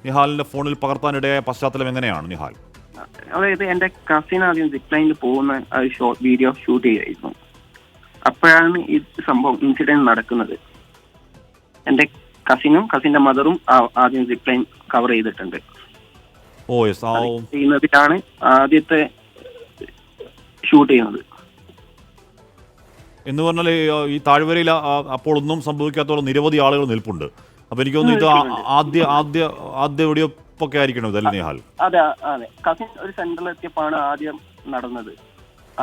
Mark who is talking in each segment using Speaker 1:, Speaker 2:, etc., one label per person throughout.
Speaker 1: നിഹാലിന്റെ ഫോണിൽ പകർത്താനിടയായ പശ്ചാത്തലം എങ്ങനെയാണ് നിഹാൽ?
Speaker 2: അതായത് എന്റെ കസിൻ ആദ്യം സിപ്ലൈനിൽ പോകുന്ന വീഡിയോ ഷൂട്ട് ചെയ്യായിരുന്നു. അപ്പോഴാണ് ഈ സംഭവം ഇൻസിഡന്റ് നടക്കുന്നത്. എന്റെ കസിനും കസിന്റെ മദറും ആദ്യം സിപ്ലൈൻ കവർ ചെയ്തിട്ടുണ്ട്. ചെയ്യുന്നതിലാണ് ആദ്യത്തെ ഷൂട്ട് ചെയ്യുന്നത്.
Speaker 1: എന്ന് പറഞ്ഞാൽ ഈ താഴ്വരയിൽ അപ്പോൾ ഒന്നും സംഭവിക്കാത്തോളം നിരവധി ആളുകൾ നിൽപ്പുണ്ട്. അപ്പൊ എനിക്ക് തോന്നുന്നു ഇത് ആദ്യ വെടിവെപ്പൊക്കെ ആയിരിക്കണം ഇതല്ലേ നിഹാൽ?
Speaker 2: അതെ അതെ, കസിൻ ഒരു സെന്ററിൽ എത്തിയപ്പോഴാണ് ആദ്യം നടന്നത്.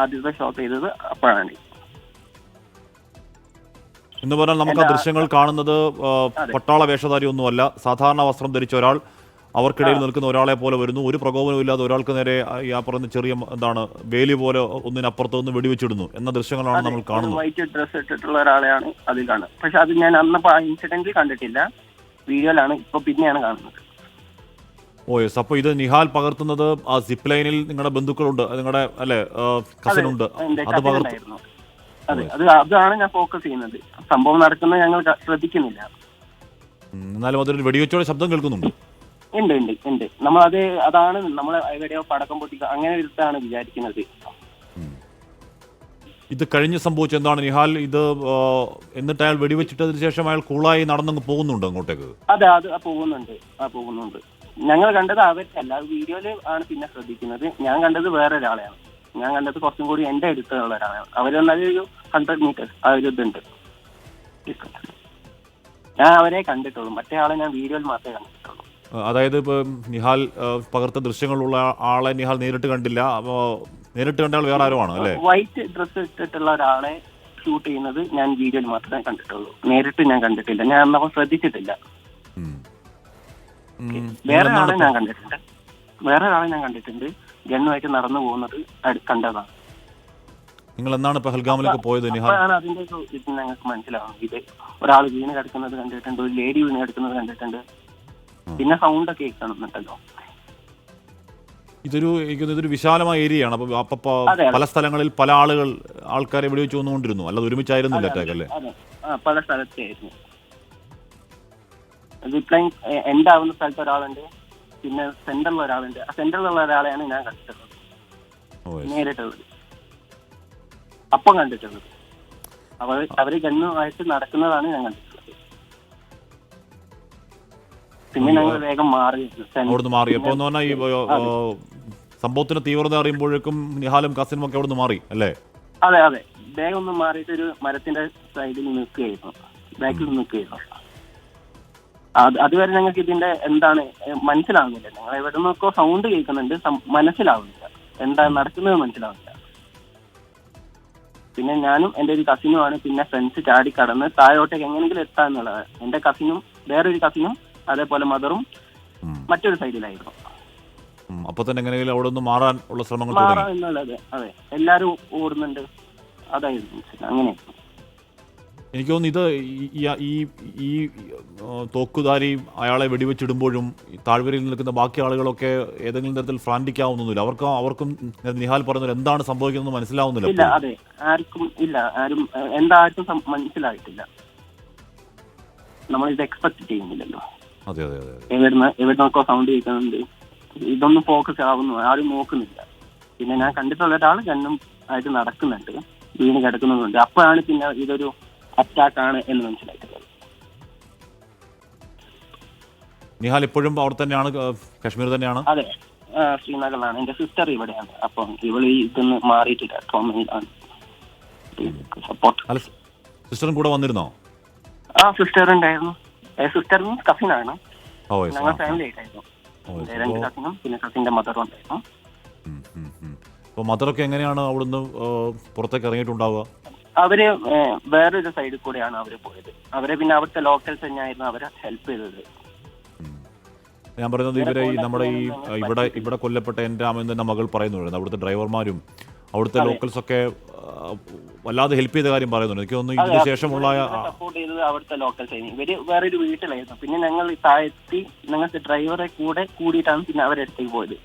Speaker 2: ആദ്യത്തെ ഷോട്ട് ചെയ്തത് അപ്പോഴാണ്.
Speaker 1: എന്ന് പറഞ്ഞാൽ നമുക്ക് ആ ദൃശ്യങ്ങൾ കാണുന്നത് പട്ടാള വേഷധാരി ഒന്നുമല്ല, സാധാരണ വസ്ത്രം ധരിച്ച ഒരാൾ അവർക്കിടയിൽ നിൽക്കുന്ന ഒരാളെ പോലെ വരുന്നു. ഒരു പ്രകോപനവും ഇല്ലാതെ ഒരാൾക്ക് നേരെ ആ പറഞ്ഞ ചെറിയ വേലി പോലെ ഒന്നിനപ്പുറത്ത് നിന്ന് വെടിവെച്ചിടുന്നു എന്ന ദൃശ്യങ്ങളാണ് നമ്മൾ കാണുന്നത്.
Speaker 2: വൈറ്റ് ഡ്രസ് ഇട്ടിട്ടുള്ള ഒരാളെയാണ് അതിൽ കാണുന്നത്. പക്ഷെ അത് ഞാൻ അന്നപ്പോ ആ ഇൻസിഡന്റിൽ കണ്ടിട്ടില്ല, വീഡിയോയിലാണ് ഇപ്പൊ പിന്നെയാണ് കാണുന്നത്.
Speaker 1: അപ്പൊ ഇത് നിഹാൽ പകർത്തുന്നത് ആ സിപ്പ് ലൈനിൽ നിങ്ങളുടെ ബന്ധുക്കളുണ്ട്, നിങ്ങളുടെ അല്ലെ കസിൻ ഉണ്ട്, അത് പകർത്തുന്നു.
Speaker 2: അതെ, അതാണ് ഞാൻ ഫോക്കസ് ചെയ്യുന്നത്. സംഭവം നടക്കുന്നത് ഞങ്ങൾ ശ്രദ്ധിക്കുന്നില്ല.
Speaker 1: എന്നാലും അതൊരു വെടിവെച്ചോടെ ശബ്ദം കേൾക്കുന്നുണ്ട്.
Speaker 2: ഉണ്ട്. നമ്മളത് അതാണ് നമ്മൾ എവിടെയോ പടക്കം പൊട്ടിക്കുക അങ്ങനെ എടുത്താണ് വിചാരിക്കുന്നത്.
Speaker 1: ഇത് കഴിഞ്ഞ് സംഭവിച്ച എന്താണ് നിഹാൽ? ഇത് എന്നിട്ട് അയാൾ വെടിവെച്ചിട്ടതിന് ശേഷം അയാൾ കൂളായി നടന്നങ്ങ് പോകുന്നുണ്ട് അങ്ങോട്ടേക്ക്?
Speaker 2: അതെ, അത് പോകുന്നുണ്ട്. ഞങ്ങൾ കണ്ടത് അവർക്കല്ല, വീഡിയോയില് ആണ് പിന്നെ ശ്രദ്ധിക്കുന്നത്. ഞാൻ കണ്ടത് വേറെ ഒരാളെയാണ്. ഞാൻ കണ്ടത് കുറച്ചും കൂടി എന്റെ അടുത്തുള്ള ഒരാളാണ്. അവര് ഒരു 100 മീറ്റേഴ്സ് ആ ഒരു ഇതുണ്ട്. ഞാൻ അവരെ കണ്ടിട്ടുള്ളൂ, മറ്റേ ആളെ ഞാൻ വീഡിയോയിൽ മാത്രമേ കണ്ടിട്ടുള്ളൂ.
Speaker 1: അതായത് ഇപ്പൊ നിഹാൽ പകർത്ത ദൃശ്യങ്ങളുള്ള ആളെ നിഹാൽ നേരിട്ട് കണ്ടില്ല, നേരിട്ട് കണ്ട ആൾ വേറെ ആരോ ആണ് അല്ലേ?
Speaker 2: വൈറ്റ് ഡ്രസ് ഇട്ടിട്ടുള്ള ഒരാളെ ഷൂട്ട് ചെയ്യുന്നത് ഞാൻ വീഡിയോയിൽ മാത്രമേ കണ്ടിട്ടുള്ളൂ, നേരിട്ട് ഞാൻ കണ്ടിട്ടില്ല. ഞാൻ അന്നപ്പോൾ ശ്രദ്ധിച്ചിട്ടില്ല. വേറെ ഒരാളെ ഞാൻ കണ്ടിട്ടുണ്ട്, ഗണ്ണുമായിട്ട് നടന്നു പോകുന്നത് കണ്ടതാണ്.
Speaker 1: നിങ്ങൾ എന്നാണ് പഹൽഗാമിലേക്ക് പോയത് നിഹാൽ?
Speaker 2: അതിന്റെ ഇത് ഞങ്ങൾക്ക് മനസ്സിലാവും. ഇത് ഒരാൾ വീണ് കിടക്കുന്നത് കണ്ടിട്ടുണ്ട്, ഒരു ലേഡി വീണ് കിടക്കുന്നത് കണ്ടിട്ടുണ്ട്, പിന്നെ സൗണ്ട് ഒക്കെ കേൾക്കണമെന്നുണ്ടല്ലോ.
Speaker 1: ഇതൊരു വിശാലമായ ഏരിയയാണ്. അപ്പൊ പല സ്ഥലങ്ങളിൽ പല ആൾക്കാരെ വെടിവെച്ച് വന്നുകൊണ്ടിരുന്നു, അല്ലാതെ ഒരുമിച്ചായിരുന്നില്ല അറ്റാക്ക് അല്ലേ?
Speaker 2: പല സ്ഥലത്തായിരുന്നു. റിപ്ലൈൻ എൻഡ് ആവുന്ന സ്ഥലത്ത് ഒരാളുണ്ട്, പിന്നെ സെന്ററിൽ ഒരാളുണ്ട്. ആ സെന്ററിലുള്ള ഒരാളെയാണ് ഞാൻ കണ്ടിട്ടുള്ളത്, നേരിട്ടുള്ളത്. അപ്പം കണ്ടിട്ടുള്ളത് അവര് ഗണ്ണുമായിട്ട് നടക്കുന്നതാണ് ഞാൻ കണ്ടിട്ടുള്ളത്. പിന്നെ ഞങ്ങൾ വേഗം
Speaker 1: അവിടുന്ന് മാറി. അപ്പൊ എന്ന് പറഞ്ഞാൽ ഈ സംഭവത്തിന്റെ തീവ്രത അറിയുമ്പോഴേക്കും നിഹാലും കസിനും ഒക്കെ അവിടുന്ന് മാറി അല്ലേ?
Speaker 2: അതെ, വേഗം ഒന്ന് മാറിയിട്ട് ഒരു മരത്തിന്റെ സൈഡിൽ നിൽക്കുകയായിരുന്നു, ബാക്കിൽ നിൽക്കുകയായിരുന്നു. അതുവരെ ഞങ്ങൾക്ക് ഇതിന്റെ എന്താണ് മനസ്സിലാവുന്നില്ല. ഞങ്ങൾ എവിടെ നിന്നൊക്കെ സൗണ്ട് കേൾക്കുന്നുണ്ട്, മനസ്സിലാവുന്നില്ല എന്താ നടക്കുന്നത്, മനസ്സിലാവുന്നില്ല. പിന്നെ ഞാനും എന്റെ ഒരു കസിനുമാണ് പിന്നെ ഫ്രണ്ട്സ് ചാടി കടന്ന് താഴോട്ടേക്ക് എങ്ങനെയെങ്കിലും എത്താന്നുള്ളത്. എന്റെ കസിനും വേറൊരു കസിനും അതേപോലെ മദറും മറ്റൊരു സൈഡിലായിരുന്നു.
Speaker 1: അപ്പൊ തന്നെ എങ്ങനെയെങ്കിലും അവിടെ നിന്ന് മാറാൻ ഉള്ള ശ്രമങ്ങൾ
Speaker 2: എന്നുള്ളത്. അതെ, എല്ലാരും ഓടുന്നുണ്ട്, അതായിരുന്നു അങ്ങനെ.
Speaker 1: എനിക്ക് തോന്നുന്നു ഇത് ഈ തോക്കുധാരി അയാളെ വെടിവെച്ചിടുമ്പോഴും താഴ്വരയിൽ നിൽക്കുന്ന ബാക്കി ആളുകളൊക്കെ ഏതെങ്കിലും തരത്തിൽ ഫ്രാൻറ്റിക്കാവുന്നില്ല. അവർക്കും നിഹാൽ പറഞ്ഞത് എന്താണ് സംഭവിക്കുന്നത് മനസ്സിലാവുന്നില്ല.
Speaker 2: അതെ, ആരും എന്താർക്കും മനസ്സിലായിട്ടില്ല. നമ്മൾ ഇത് എക്സ്പെക്ട് ചെയ്യുന്നില്ലല്ലോ.
Speaker 1: അതെ,
Speaker 2: എവിടുന്നൊക്കെ സൗണ്ട് കേൾക്കുന്നുണ്ട്, ഇതൊന്നും ഫോക്കസ് ആവുന്നു, ആരും നോക്കുന്നില്ല. പിന്നെ ഞാൻ കണ്ടിട്ടുള്ള ഒരാൾ ഗണ്ണും ആയിട്ട് നടക്കുന്നുണ്ട്, വീണ് കിടക്കുന്നുണ്ട്. അപ്പോഴാണ് പിന്നെ ഇതൊരു അറ്റാക്ക് ആണ് എന്ന് മനസ്സിലായിട്ടുള്ളത്.
Speaker 1: നിഹാൽ ഇപ്പോഴും അവിടെ തന്നെയാണ്, കശ്മീർ തന്നെയാണ്?
Speaker 2: അതെ, ശ്രീനഗറിലാണ്. എന്റെ സിസ്റ്റർ ഇവിടെയാണ്. അപ്പം ഇവള് ഇതൊന്ന് മാറിയിട്ടില്ല, ട്രോമയിലാണ്. സപ്പോർട്ട്.
Speaker 1: സിസ്റ്ററും കൂടെ വന്നിരുന്നോ?
Speaker 2: സിസ്റ്റർ ഉണ്ടായിരുന്നു. സിസ്റ്റർ മീൻസ് കസിനാണ്. ഞങ്ങൾ ഫാമിലി ആയിട്ടായിരുന്നു. 2 കസിനും പിന്നെ കസിന്റെ മദറും ഉണ്ടായിരുന്നു.
Speaker 1: അപ്പോൾ മദറൊക്കെ എങ്ങനെയാണ് അവിടുന്ന് പുറത്തേക്ക് ഇറങ്ങിയിട്ടുണ്ടാവുക?
Speaker 2: അവര് വേറൊരു സൈഡിൽ കൂടെയാണ് അവര് പോയത്. അവരെ പിന്നെ അവിടുത്തെ ലോക്കൽസ് തന്നെയായിരുന്നു അവരെ ഹെൽപ്പ് ചെയ്തത്.
Speaker 1: ഞാൻ പറയുന്നത് ഇവരെ നമ്മുടെ ഇവിടെ കൊല്ലപ്പെട്ട എൻ്റെ അമ്മ മകൾ പറയുന്നുണ്ട്, അവിടുത്തെ ഡ്രൈവർമാരും അവിടുത്തെ ലോക്കൽസ് ഒക്കെ വല്ലാതെ ഹെൽപ്പ് ചെയ്ത കാര്യം പറയുന്നുണ്ട്. എനിക്ക് തോന്നുന്നു ഇതിന് ശേഷമുള്ള
Speaker 2: സപ്പോർട്ട് ചെയ്തത് അവിടുത്തെ ലോക്കൽസ്. ഇവര് വേറൊരു വീട്ടിലായിരുന്നു. പിന്നെ ഞങ്ങൾ താഴെത്തി ഞങ്ങൾക്ക് ഡ്രൈവറെ കൂടിയിട്ടാണ് പിന്നെ അവരെടുത്തേക്ക് പോയത്.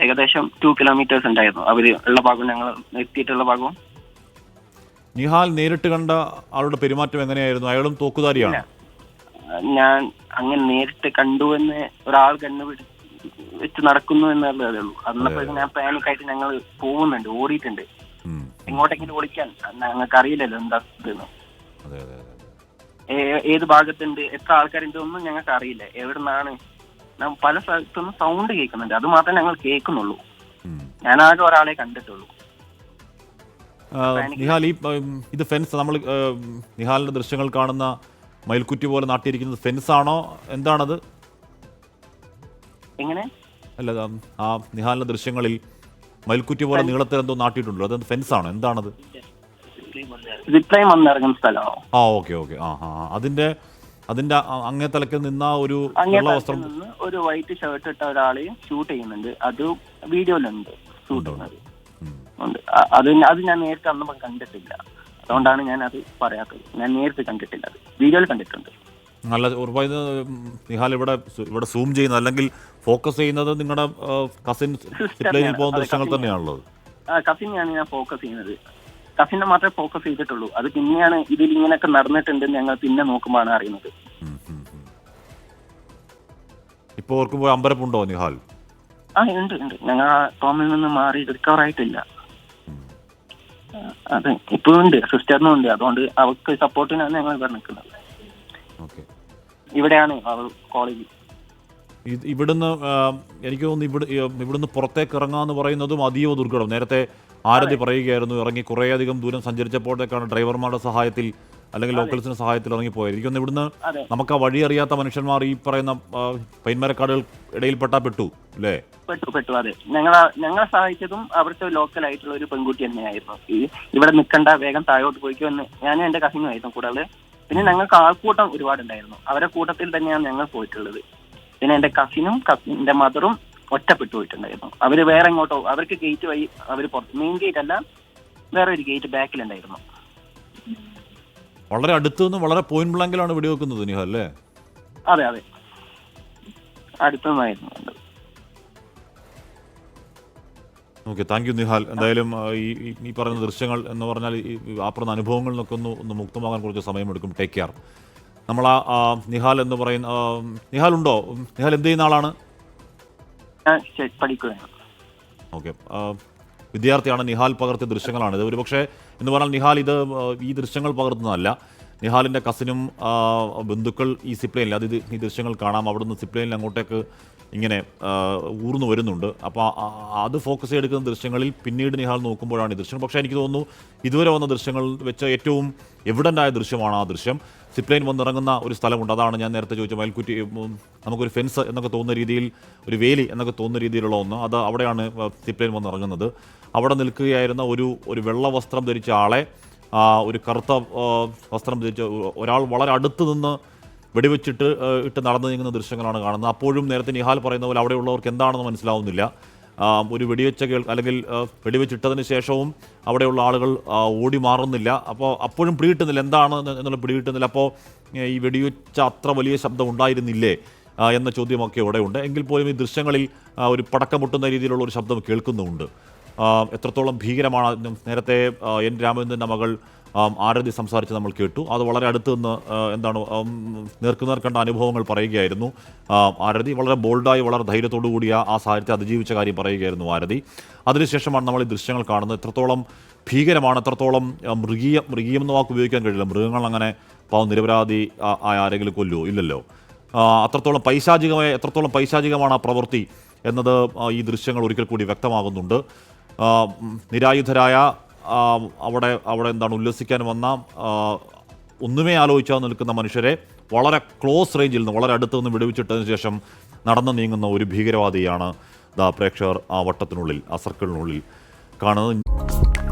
Speaker 2: ഏകദേശം 2 കിലോമീറ്റേഴ്സ് ഉണ്ടായിരുന്നു അവര് ഉള്ള ഭാഗവും ഞങ്ങൾ എത്തിയിട്ടുള്ള ഭാഗവും.
Speaker 1: നിഹാൽ നേരിട്ട് കണ്ട ആളുടെ പെരുമാറ്റം എങ്ങനെയായിരുന്നു? അയാളും തോക്കുധാരിയാണ്?
Speaker 2: ഞാൻ അങ്ങനെ നേരിട്ട് കണ്ടു എന്ന് ഒരാൾ വെച്ച് നടക്കുന്നു എന്നുള്ളതേ ഉള്ളൂ. അന്നപ്പോഴേക്കും ഞാൻ പാനിക്കായിട്ട് ഞങ്ങൾ പോകുന്നുണ്ട്, ഓടിയിട്ടുണ്ട്. എങ്ങോട്ടെങ്കിലും ഓടിക്കാൻ ഞങ്ങൾക്ക് അറിയില്ലല്ലോ എന്താ ഇതെന്ന്, ഏത് ഭാഗത്തുണ്ട്, എത്ര ആൾക്കാരുണ്ട് ഒന്നും ഞങ്ങൾക്ക് അറിയില്ല. എവിടെ നിന്നാണ് പല സ്ഥലത്തുനിന്നും സൗണ്ട് കേൾക്കുന്നുണ്ട്, അത് മാത്രമേ ഞങ്ങൾ കേൾക്കുന്നുള്ളൂ. ഞാനാകെ ഒരാളെ കണ്ടിട്ടുള്ളൂ.
Speaker 1: നിഹാൽ, ഇത് ഫെൻസ്, നമ്മൾ നിഹാലിന്റെ ദൃശ്യങ്ങൾ കാണുന്ന മയിൽക്കുറ്റി പോലെ നാട്ടിയിരിക്കുന്നത് ഫെൻസ് ആണോ, എന്താണത്?
Speaker 2: എങ്ങനെ?
Speaker 1: അല്ല, ആ നിഹാലിന്റെ ദൃശ്യങ്ങളിൽ മയിൽക്കുറ്റി പോലെ നീളത്തിൽ എന്തോ നാട്ടിയിട്ടുണ്ടല്ലോ, അത് ഫെൻസ് ആണോ, എന്താണത്?
Speaker 2: സിപ്ലൈൻ വന്നിറങ്ങുന്ന സ്ഥലമാണോ?
Speaker 1: ആ, ഓക്കെ. അതിന്റെ അങ്ങേ തലക്കിൽ നിന്ന ഒരു വസ്ത്രം,
Speaker 2: ഒരു വൈറ്റ് ഷർട്ട് ഇട്ട ഒരാളെ ഷൂട്ട് ചെയ്യുന്നുണ്ട്. അത് വീഡിയോയിലുണ്ട്, ഷൂട്ട് ചെയ്യുന്നത് ഉണ്ട്. അത് ഞാൻ നേരിട്ട് അന്ന് കണ്ടിട്ടില്ല, അതുകൊണ്ടാണ് ഞാൻ അത് പറയാത്തത്. ഞാൻ നേരിട്ട് കണ്ടിട്ടില്ല, അത് വീഡിയോയിൽ കണ്ടിട്ടുണ്ട്.
Speaker 1: നല്ല ഉറപ്പായി നിഹാൽ ഇവിടെ സൂം ചെയ്യുന്നത് അല്ലെങ്കിൽ ഫോക്കസ് ചെയ്യുന്നത് നിങ്ങളുടെ കസിൻ സിപ്ലൈനിൽ പോകുന്ന ദൃശ്യങ്ങൾ തന്നെയാണുള്ളത്.
Speaker 2: കസിനെയാണ് ഞാൻ ഫോക്കസ് ചെയ്യുന്നത്. കസിനെ മാത്രമേ ഫോക്കസ് ചെയ്തിട്ടുള്ളൂ. അത് പിന്നെയാണ് ഇതിൽ ഇങ്ങനെയൊക്കെ നടന്നിട്ടുണ്ട് ഞങ്ങൾ പിന്നെ നോക്കുമ്പോഴാണ് അറിയുന്നത്.
Speaker 1: ഇപ്പോൾ ഓർക്കുമ്പോൾ അമ്പരപ്പുണ്ടോ നിഹാൽ?
Speaker 2: ഉണ്ട്. ഞങ്ങൾ ആ ടോമിൽ നിന്ന് മാറി റിക്കവർ ആയിട്ടില്ല. അതെ, ഇപ്പോഴും ഉണ്ട്, സിസ്റ്ററിനും ഉണ്ട്. അതുകൊണ്ട് അവർക്ക് സപ്പോർട്ടിനാണ് ഞങ്ങൾ ഇവിടെ നിൽക്കുന്നത്. ഇവിടെയാണ് അവൾ കോളേജ്.
Speaker 1: ഇവിടുന്ന് എനിക്ക് തോന്നുന്നു ഇവിടുന്ന് പുറത്തേക്ക് ഇറങ്ങാന്ന് പറയുന്നതും അതീവ ദുർഘടം. നേരത്തെ ആരതി പറയുകയായിരുന്നു, ഇറങ്ങി കുറേയധികം ദൂരം സഞ്ചരിച്ചപ്പോഴത്തേക്കാണ് ഡ്രൈവർമാരുടെ സഹായത്തിൽ അല്ലെങ്കിൽ ലോക്കൽസിന്റെ സഹായത്തിൽ ഇറങ്ങിപ്പോയത്. എനിക്കൊന്ന് ഇവിടുന്ന് നമുക്ക് ആ വഴി അറിയാത്ത മനുഷ്യന്മാർ ഈ പറയുന്ന പൈന്മരക്കാടുകൾ പെട്ടു അല്ലേ?
Speaker 2: പെട്ടു. അതെ, ഞങ്ങളെ സഹായിച്ചതും അവിടുത്തെ ലോക്കൽ ആയിട്ടുള്ള ഒരു പെൺകുട്ടി തന്നെയായിരുന്നു. ഇവിടെ നിൽക്കണ്ട, വേഗം താഴോട്ട് പോയിക്കോ എന്ന്. ഞാനും എന്റെ കസിനും ആയിരുന്നു കൂടാതെ. പിന്നെ ഞങ്ങൾക്ക് ആൾക്കൂട്ടം ഒരുപാടുണ്ടായിരുന്നു. അവരുടെ കൂട്ടത്തിൽ തന്നെയാണ് ഞങ്ങൾ പോയിട്ടുള്ളത്. പിന്നെ എന്റെ കസിനും കസിന്റെ മദറും ഒറ്റപ്പെട്ടു പോയിട്ടുണ്ടായിരുന്നു. അവര് വേറെ എങ്ങോട്ടോ, അവർക്ക് ഗേറ്റ് വഴി അവർ പുറത്ത്, മെയിൻ ഗേറ്റ് അല്ല, വേറെ ഒരു ഗേറ്റ് ബാക്കിലുണ്ടായിരുന്നു.
Speaker 1: വളരെ അടുത്ത് നിന്ന് വളരെ പോയിന്റ് ബ്ലാങ്കിലാണ് വെടിവെക്കുന്നത് നിഹാൽ അല്ലേ?
Speaker 2: അതെ, അടുത്തുനിന്നായിരുന്നു.
Speaker 1: Okay, thank you Nihal. എന്തായാലും ഈ പറയുന്ന ദൃശ്യങ്ങൾ എന്ന് പറഞ്ഞാൽ ആ പറയുന്ന അനുഭവങ്ങളിൽ നിന്നൊക്കെ ഒന്ന് മുക്തമാകാൻ കുറച്ച് സമയമെടുക്കും. Take care. നമ്മൾ ആ നിഹാൽ എന്ന് പറയുന്ന നിഹാൽ ഉണ്ടോ? നിഹാൽ എന്ത് ചെയ്യുന്ന ആളാണ്? ഓക്കെ, വിദ്യാർത്ഥിയാണ്. നിഹാൽ പകർത്തിയ ദൃശ്യങ്ങളാണ് ഇത്. ഒരുപക്ഷെ എന്ന് പറഞ്ഞാൽ നിഹാൽ ഈ ദൃശ്യങ്ങൾ പകർത്തുന്നതല്ല. നിഹാലിൻ്റെ കസിനും ബന്ധുക്കൾ ഈ സിപ്ലൈനിൽ ഈ ദൃശ്യങ്ങൾ കാണാം. അവിടുന്ന് സിപ്ലൈനിൽ അങ്ങോട്ടേക്ക് ഇങ്ങനെ ഊർന്നു വരുന്നുണ്ട്. അപ്പോൾ അത് ഫോക്കസ് ചെയ്തെടുക്കുന്ന ദൃശ്യങ്ങളിൽ പിന്നീട് നിഹാൽ നോക്കുമ്പോഴാണ് ഈ ദൃശ്യം. പക്ഷേ എനിക്ക് തോന്നുന്നു ഇതുവരെ വന്ന ദൃശ്യങ്ങൾ വെച്ച് ഏറ്റവും എവിഡൻ്റായ ദൃശ്യമാണ് ആ ദൃശ്യം. സിപ്ലൈൻ വന്നിറങ്ങുന്ന ഒരു സ്ഥലമുണ്ട്. അതാണ് ഞാൻ നേരത്തെ ചോദിച്ച മയിൽക്കുറ്റി, നമുക്കൊരു ഫെൻസ് എന്നൊക്കെ തോന്നുന്ന രീതിയിൽ, ഒരു വേലി എന്നൊക്കെ തോന്നുന്ന രീതിയിലുള്ള ഒന്ന്, അത് അവിടെയാണ് സിപ്ലൈൻ വന്നിറങ്ങുന്നത്. അവിടെ നിൽക്കുകയായിരുന്ന ഒരു വെള്ള വസ്ത്രം ധരിച്ച ആളെ ഒരു കറുത്ത വസ്ത്രം ധരിച്ച ഒരാൾ വളരെ അടുത്ത് നിന്ന് വെടിവെച്ചിട്ട് നടന്നു നീങ്ങുന്ന ദൃശ്യങ്ങളാണ് കാണുന്നത്. അപ്പോഴും നേരത്തെ നിഹാൽ പറയുന്ന പോലെ അവിടെയുള്ളവർക്ക് എന്താണെന്ന് മനസ്സിലാവുന്നില്ല. ഒരു വെടിവെച്ച് വെടിവെച്ചിട്ടതിന് ശേഷവും അവിടെയുള്ള ആളുകൾ ഓടി മാറുന്നില്ല. അപ്പോഴും പിടികിട്ടുന്നില്ല എന്താണ് എന്നുള്ള പിടികിട്ടുന്നില്ല. അപ്പോൾ ഈ വെടിവെച്ച അത്ര വലിയ ശബ്ദം ഉണ്ടായിരുന്നില്ലേ എന്ന ചോദ്യമൊക്കെ ഇവിടെ ഉണ്ട്. എങ്കിൽ പോലും ഈ ദൃശ്യങ്ങളിൽ ഒരു പടക്കം പൊട്ടുന്ന രീതിയിലുള്ള ഒരു ശബ്ദം കേൾക്കുന്നുമുണ്ട്. എത്രത്തോളം ഭീകരമാണ് നേരത്തെ എൻ രാമചന്ദ്രൻ്റെ മകൾ ആരതി സംസാരിച്ച് നമ്മൾ കേട്ടു. അത് വളരെ അടുത്ത് നിന്ന് എന്താണ് നേർക്കുനേർ കണ്ട അനുഭവങ്ങൾ പറയുകയായിരുന്നു ആരതി. വളരെ ബോൾഡായി വളരെ ധൈര്യത്തോടു കൂടി ആ സാഹചര്യത്തെ അതിജീവിച്ച കാര്യം പറയുകയായിരുന്നു ആരതി. അതിനുശേഷമാണ് നമ്മൾ ഈ ദൃശ്യങ്ങൾ കാണുന്നത്. എത്രത്തോളം ഭീകരമാണ്, എത്രത്തോളം മൃഗീയം എന്ന വാക്ക് ഉപയോഗിക്കാൻ കഴിയില്ല. മൃഗങ്ങൾ അങ്ങനെ നിരപരാധി ആരെങ്കിലും കൊല്ലുമോ? ഇല്ലല്ലോ. എത്രത്തോളം പൈശാചികമാണ് ആ പ്രവൃത്തി എന്നത് ഈ ദൃശ്യങ്ങൾ ഒരിക്കൽ കൂടി വ്യക്തമാകുന്നുണ്ട്. നിരായുധരായ അവിടെ എന്താണ് ഉല്ലസിക്കാൻ വന്ന ഒന്നുമേ ആലോചിച്ചാൽ നിൽക്കുന്ന മനുഷ്യരെ വളരെ ക്ലോസ് റേഞ്ചിൽ നിന്ന്, വളരെ അടുത്ത് നിന്ന് വെടിവെച്ചിട്ടതിന് ശേഷം നടന്നു നീങ്ങുന്ന ഒരു ഭീകരവാദിയാണ് പ്രേക്ഷകർ ആ വട്ടത്തിനുള്ളിൽ, ആ സർക്കിളിനുള്ളിൽ കാണുന്നത്.